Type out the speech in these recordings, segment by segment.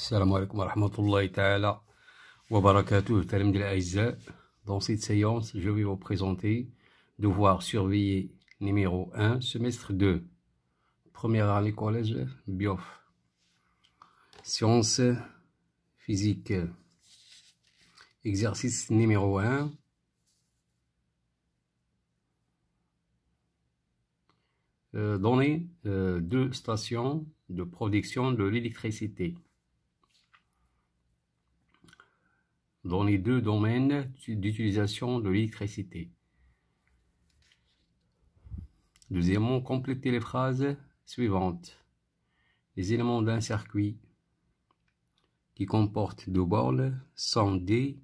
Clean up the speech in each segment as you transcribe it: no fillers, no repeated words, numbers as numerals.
السلام عليكم ورحمة الله تعالى وبركاته. تلاميذ الأعزاء, dans cette séance, je vais vous présenter devoir surveiller numéro 1, semestre 2, première année collège BIOF. Sciences physique. Exercice numéro 1. Donner deux stations de production de l'électricité dans les deux domaines d'utilisation de l'électricité. Deuxièmement, compléter les phrases suivantes. Les éléments d'un circuit qui comporte deux bornes sont des...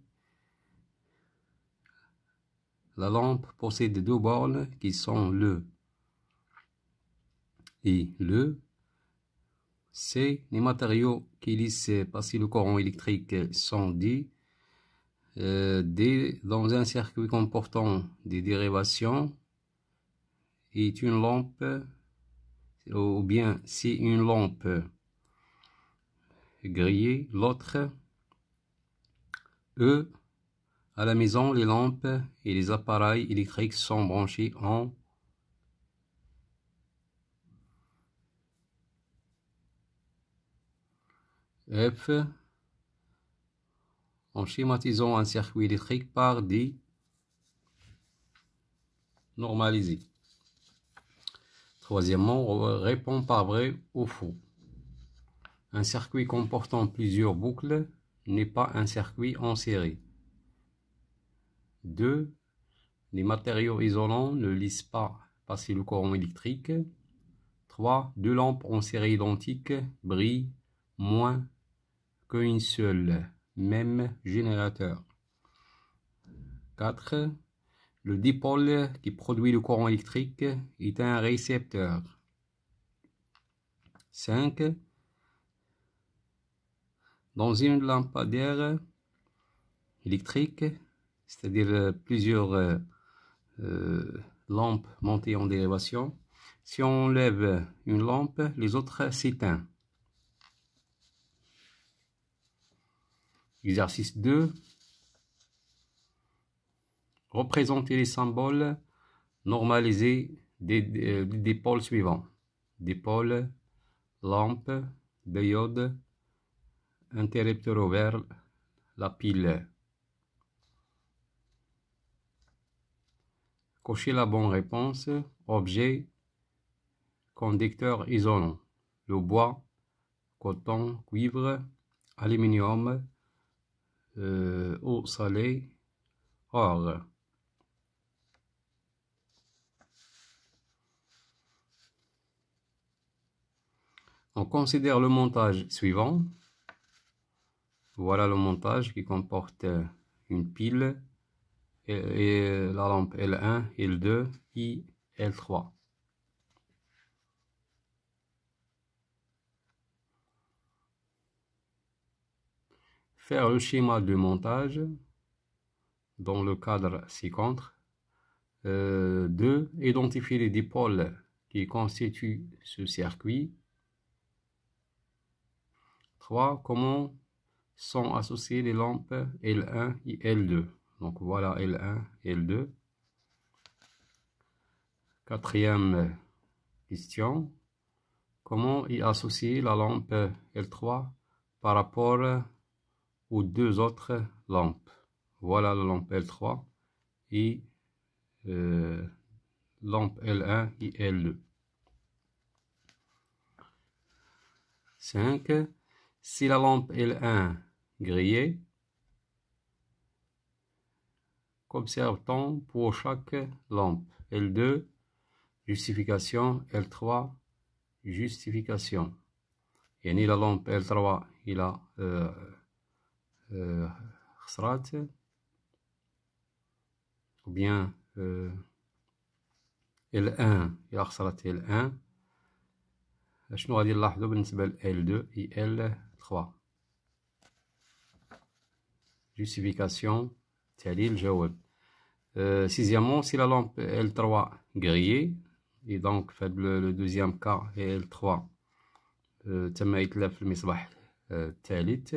La lampe possède deux bornes qui sont le et le. C. Les matériaux qui laissent passer le courant électrique sont des. D. Dans un circuit comportant des dérivations est une lampe, ou bien c'est une lampe grillée. L'autre. E. À la maison, les lampes et les appareils électriques sont branchés en F. En schématisant un circuit électrique par des normalisés. Troisièmement, on répond par vrai ou faux. Un circuit comportant plusieurs boucles n'est pas un circuit en série. 2. Les matériaux isolants ne laissent pas passer le courant électrique. 3. Deux lampes en série identique brillent moins qu'une seule, même générateur. 4. Le dipôle qui produit le courant électrique est un récepteur. 5. Dans une lampadaire électrique, c'est-à-dire plusieurs lampes montées en dérivation, si on enlève une lampe, les autres s'éteignent. Exercice 2. Représenter les symboles normalisés des pôles suivants. Dipôle, lampe, diode, interrupteur ouvert, la pile. Cochez la bonne réponse. Objet, conducteur isolant. Le bois, coton, cuivre, aluminium, eau salée, or. On considère le montage suivant. Voilà le montage qui comporte une pile et la lampe L1, L2 et L3. Faire le schéma de montage dans le cadre ci-contre. 2. Identifier les dipôles qui constituent ce circuit. 3. Comment sont associées les lampes L1 et L2. Donc voilà L1 et L2. Quatrième question. Comment est associée la lampe L3 par rapport aux deux autres lampes? Voilà la lampe L3 et lampe L1 et L2. 5. Si la lampe L1 grillée, qu'observe-t-on pour chaque lampe? L2, justification. L3, justification. يعني la lampe L3 إلى خسرات ou bien L1 إلى خسرت L1. شنو غادي نلاحظوا بالنسبة ل L2 et L3؟ Justification, تالي الجواب. Sixièmement, si la lampe L3 grillée, et donc le deuxième cas est L3 تم إتلاف المصباح الثالث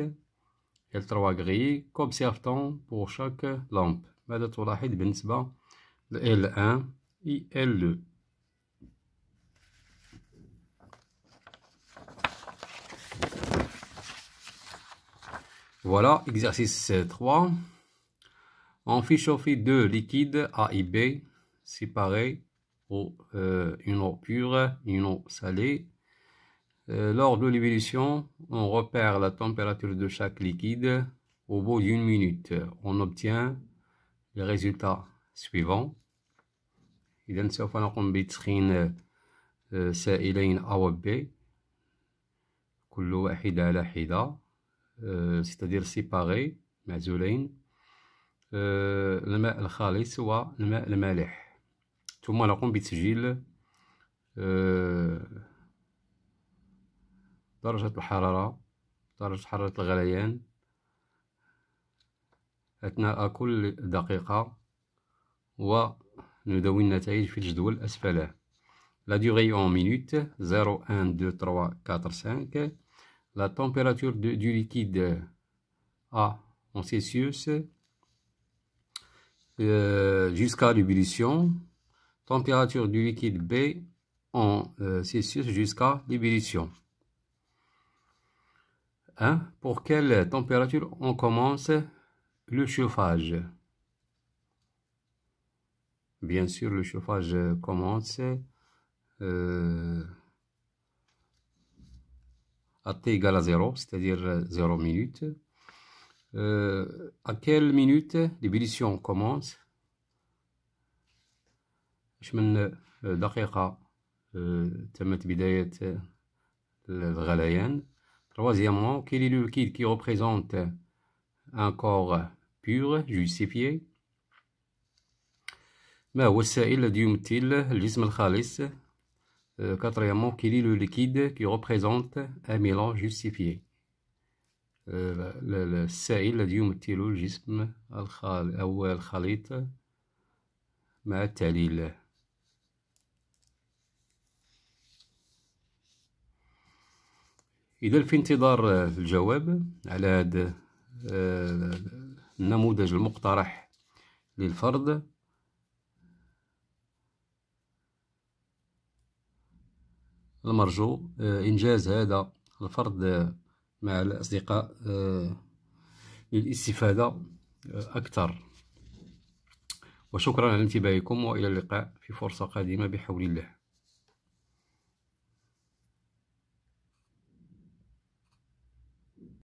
L3 qu'observe-t-on pour chaque lampe؟ ماذا تلاحظ بالنسبة ل L1 et L2؟ Voilà, exercice 3. On fait chauffer deux liquides A et B séparés, une eau pure et une eau salée. Lors de l'ébullition, on repère la température de chaque liquide. Au bout d'une minute, on obtient les résultats suivants. إذا سوف نقوم بتسخين سائلين A و B كل واحد على حدة c'est-à-dire séparés معزولين الماء الخالص والماء المالح ثم نقوم بتسجيل درجة الحرارة درجة حرارة الغليان أثناء كل دقيقة وندون النتائج في الجدول أسفله. La durée en minutes 0, 1, 2, 3, 4, 5. La température du liquide A en Celsius jusqu'à l'ébullition. Température du liquide B en Celsius jusqu'à l'ébullition. Pour quelle température on commence le chauffage? Bien sûr, le chauffage commence à t égale à 0, c'est-à-dire 0 minutes. À quelle minute l'ébullition commence? من دقيقة تمت بداية الغليان. Troisièmement, quel est le liquide qui représente un corps pur, justifié? ما هو السائل الذي يمثل الجسم الخالص؟ Quatrièmement, quel est le liquide qui représente un mélange justifié? السائل الذي يمثل الجسم أو الخليط مع التعليل. إذا في انتظار الجواب على هذا النموذج المقترح للفرض، المرجو إنجاز هذا الفرض مع الأصدقاء للاستفادة أكثر. وشكرا على انتباهكم، وإلى اللقاء في فرصة قادمة بحول الله.